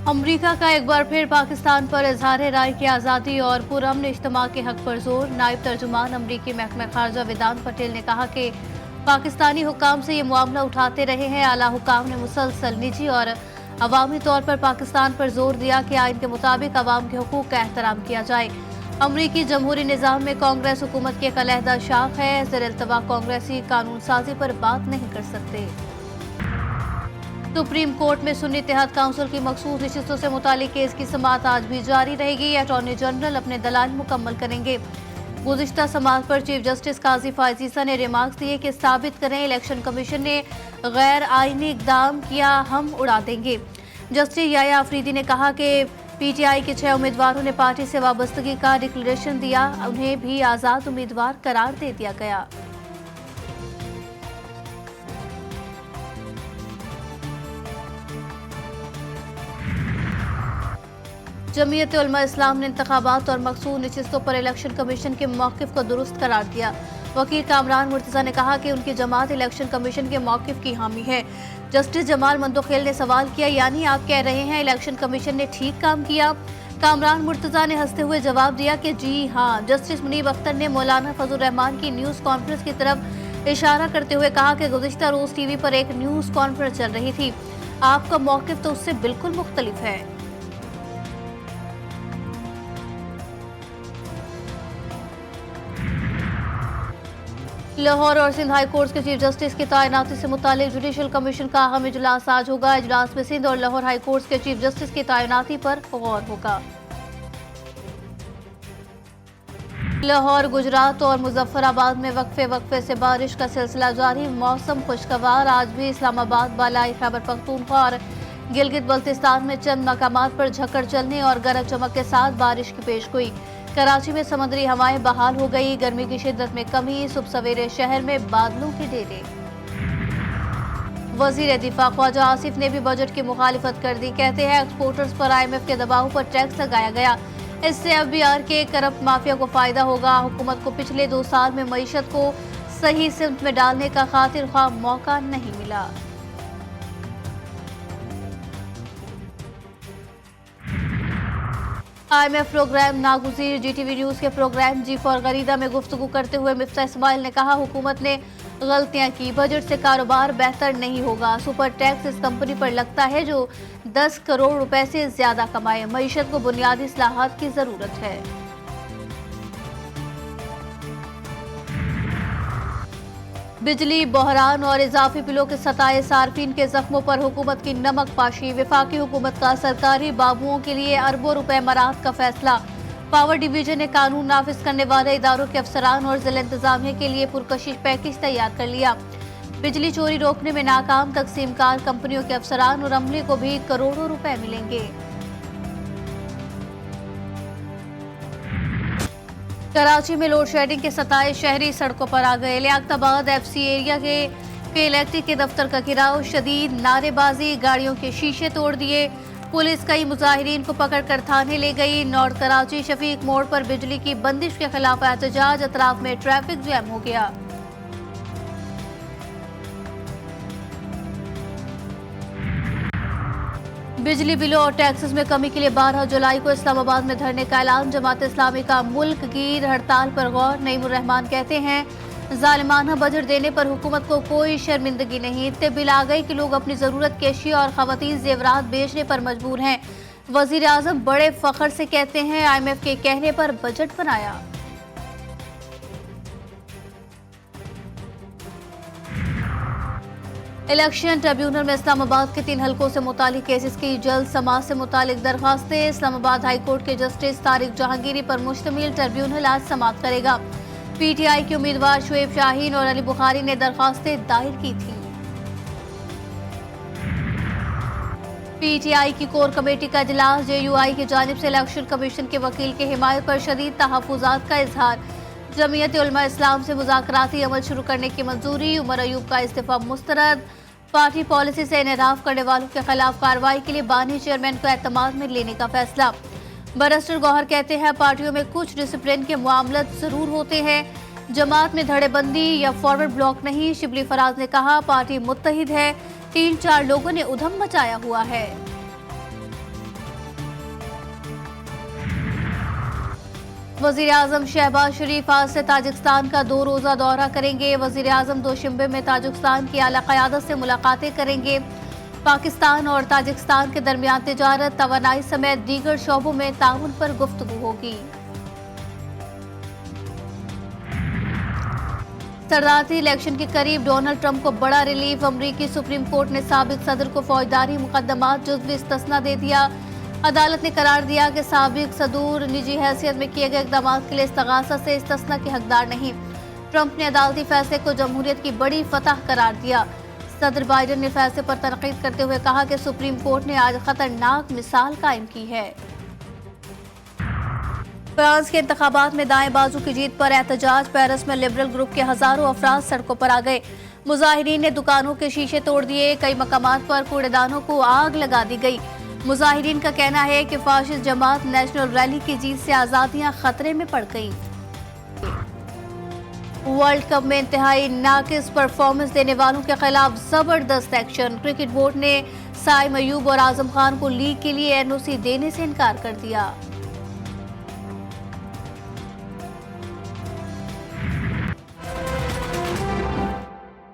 अमरीका का एक बार फिर पाकिस्तान पर इजहार राय की आज़ादी और पुरअमन इज्तिमा के हक पर जोर। नायब तर्जुमान अमरीकी महकमा खारजा वेदांत पटेल ने कहा कि पाकिस्तानी हुकाम से ये मामला उठाते रहे हैं। आला हुकाम ने मुसलसल निजी और अवामी तौर पर पाकिस्तान पर जोर दिया कि आइन के मुताबिक अवाम के हुकूक का एहतराम किया जाए। अमरीकी जमहूरी निज़ाम में कांग्रेस हुकूमत की एक अलहदा शाख है। ज़ेर-ए-इल्तवा कांग्रेसी कानून साजी पर बात नहीं कर सकते। सुप्रीम कोर्ट में सुन्नी इत्तेहाद काउंसिल की मखसूस नशिस्तों से मुतालिक केस की समाअत आज भी जारी रहेगी। अटॉर्नी जनरल अपने दलाल मुकम्मल करेंगे। गुज़िश्ता समाअत पर चीफ जस्टिस काजी फायजीसा ने रिमार्क्स दिए कि साबित करें इलेक्शन कमीशन ने गैर आईनी इकदाम किया, हम उड़ा देंगे। जस्टिस याया अफरीदी ने कहा कि पीटीआई के 6 उम्मीदवारों ने पार्टी से वाबस्तगी का डिक्लेरेशन दिया, उन्हें भी आज़ाद उम्मीदवार करार दे दिया गया। जमीयत उलमा इस्लाम ने इंतखाबात और मखसूस नशिस्तों पर इलेक्शन कमीशन के मौक़िफ़ को दुरुस्त करार दिया। वकील कामरान मुर्तज़ा ने कहा कि उनकी जमात इलेक्शन कमीशन के मौक़िफ़ की हामी है। जस्टिस जमाल मंदोखेल ने सवाल किया, यानी आप कह रहे हैं इलेक्शन कमीशन ने ठीक काम किया? कामरान मुर्तज़ा ने हंसते हुए जवाब दिया कि जी हाँ। जस्टिस मुनीब अख्तर ने मौलाना फजल रहमान की न्यूज़ कॉन्फ्रेंस की तरफ इशारा करते हुए कहा कि गुज़िश्ता रोज़ टीवी पर एक न्यूज़ कॉन्फ्रेंस चल रही थी, आपका मौक़िफ़ तो उससे बिल्कुल मुख्तलिफ है। लाहौर और सिंध हाई कोर्ट के चीफ जस्टिस की तैनाती से मुतालिक जुडिशल कमीशन का अहम इजलास आज होगा। इजलास में सिंध और लाहौर हाई कोर्ट के चीफ जस्टिस की तैनाती पर गौर होगा। लाहौर, गुजरात और मुजफ्फराबाद में वक्फे से बारिश का सिलसिला जारी। मौसम खुशगवार। आज भी इस्लामाबाद, बालाई खैबर पख्तूनख्वा और गिलगित बल्तिस्तान में चंद मकामात पर झक्कड़ चलने और गरज चमक के साथ बारिश की पेशगोई। कराची में समुद्री हवाएं बहाल हो गई। गर्मी की शिद्दत में कमी। सुबह सवेरे शहर में बादलों के डेरे। वजीर दिफा ख्वाजा आसिफ ने भी बजट की मुखालिफत कर दी। कहते हैं एक्सपोर्टर्स पर IMF के दबाव पर टैक्स लगाया गया, इससे FBR के करप्ट माफिया को फायदा होगा। हुकूमत को पिछले 2 साल में मईशत को सही सिमत में डालने का खातिर ख्वाह मौका नहीं मिला। IMF प्रोग्राम नागुज़ीर। GTV न्यूज़ के प्रोग्राम जी फॉर गरीदा में गुफ्तगू करते हुए मिफ्ता इस्माइल ने कहा, हुकूमत ने गलतियां की, बजट से कारोबार बेहतर नहीं होगा। सुपर टैक्स इस कंपनी पर लगता है जो 10 करोड़ रुपए से ज्यादा कमाए। मईशत को बुनियादी इस्लाहात की जरूरत है। बिजली बहरान और इजाफी बिलों के सताए सार्फिन के जख्मों पर हुकूमत की नमक पाशी। वफाकी हुकूमत का सरकारी बाबुओं के लिए अरबों रुपए मराहत का फैसला। पावर डिवीजन ने कानून नाफिज करने वाले इदारों के अफसरान और जिला इंतजामिया के लिए पुरकशिश पैकेज तैयार कर लिया। बिजली चोरी रोकने में नाकाम तकसीमकार कंपनियों के अफसरान और अमले को भी करोड़ों रुपए मिलेंगे। कराची में लोड शेडिंग के सताए शहरी सड़कों पर आ गए। लियाकताबाद FC एरिया के इलेक्ट्रिक के दफ्तर का घेराव, शदीद नारेबाजी, गाड़ियों के शीशे तोड़ दिए। पुलिस कई मुजाहिरीन को पकड़कर थाने ले गई। नॉर्थ कराची शफीक मोड़ पर बिजली की बंदिश के खिलाफ एहतजाज। अतराफ में ट्रैफिक जैम हो गया। बिजली बिलों और टैक्सेस में कमी के लिए 12 जुलाई को इस्लामाबाद में धरने का ऐलान। जमात इस्लामी का मुल्क गिर हड़ताल पर गौर। नईमुर रहमान कहते हैं, जालिमाना बजट देने पर हुकूमत को कोई शर्मिंदगी नहीं। इतने बिल आ गई कि लोग अपनी जरूरत की अशिया और खवातीन जेवरात बेचने पर मजबूर हैं। वजीर आजम बड़े फख्र से कहते हैं, IMF के कहने पर बजट बनाया। इलेक्शन ट्रिब्यूनल में इस्लामाबाद के 3 हलकों से मुतालिक केसेस की जल्द समाअत से मुतालिक दरखास्तें। इस्लामाबाद हाई कोर्ट के जस्टिस तारिक जहांगीरी पर मुश्तमिल ट्रिब्यूनल आज समाअत करेगा। PTI के उम्मीदवार शुएब शाहीन और अली बुखारी ने दरखास्तें दायर की थी। PTI की कोर कमेटी का इजलास। JUI की जानिब से इलेक्शन कमीशन के वकील की हिमायत पर शदीद तहफ़्फ़ुज़ात का इजहार। जमीयत उलमा इस्लाम से मुज़ाकराती अमल शुरू करने की मंजूरी। उमर अयूब का इस्तीफा मुस्तरद। पार्टी पॉलिसी से इनहराफ करने वालों के खिलाफ कार्रवाई के लिए बानी चेयरमैन को एतमाद में लेने का फैसला। बैरिस्टर गौहर कहते हैं, पार्टियों में कुछ डिसिप्लिन के मामलत जरूर होते हैं, जमात में धड़ेबंदी या फॉरवर्ड ब्लॉक नहीं। शिबली फराज ने कहा, पार्टी मुत्तहिद है, 3-4 लोगों ने उधम मचाया हुआ है। वजीर आजम शहबाज शरीफ आज से ताजिकिस्तान का 2 रोजा दौरा करेंगे। वजीर आजम दोशिंबे में ताजिकिस्तान की आला क़यादत से मुलाकातें करेंगे। पाकिस्तान और ताजिकिस्तान के दरमियान तिजारत, तवानाई समेत दीगर शोबों में ताउन पर गुफ्तगू होगी। सदारती इलेक्शन के करीब डोनाल्ड ट्रंप को बड़ा रिलीफ। अमरीकी सुप्रीम कोर्ट ने साबिक सदर को फौजदारी मुकदमात जुज़वी इस्तिस्ना दे दिया। अदालत ने करार दिया कि साबिक सदूर निजी हैसियत में किए गए इक़दाम के लिए इस्तगासा से इस्तिस्ना के हकदार नहीं। ट्रंप ने अदालती फैसले को जमहूरियत की बड़ी फतह करार दिया। सदर बाइडन ने फैसले पर तनकीद करते हुए कहा कि सुप्रीम कोर्ट ने आज खतरनाक मिसाल कायम की है। फ्रांस के इंतखाबात में दाएं बाजू की जीत पर एहतजाज। पेरिस में लिबरल ग्रुप के हजारों अफराद सड़कों पर आ गए। मुजाहिरीन ने दुकानों के शीशे तोड़ दिए। कई मकामात पर कूड़ेदानों को आग लगा दी गई। मुजाहिरीन का कहना है कि फाशिस्ट जमात नेशनल रैली की जीत से आजादियां खतरे में पड़ गईं। वर्ल्ड कप में इंतहाई नाकिस परफॉर्मेंस देने वालों के खिलाफ जबरदस्त एक्शन। क्रिकेट बोर्ड ने साइम अयूब और आजम खान को लीग के लिए एनओसी देने से इनकार कर दिया।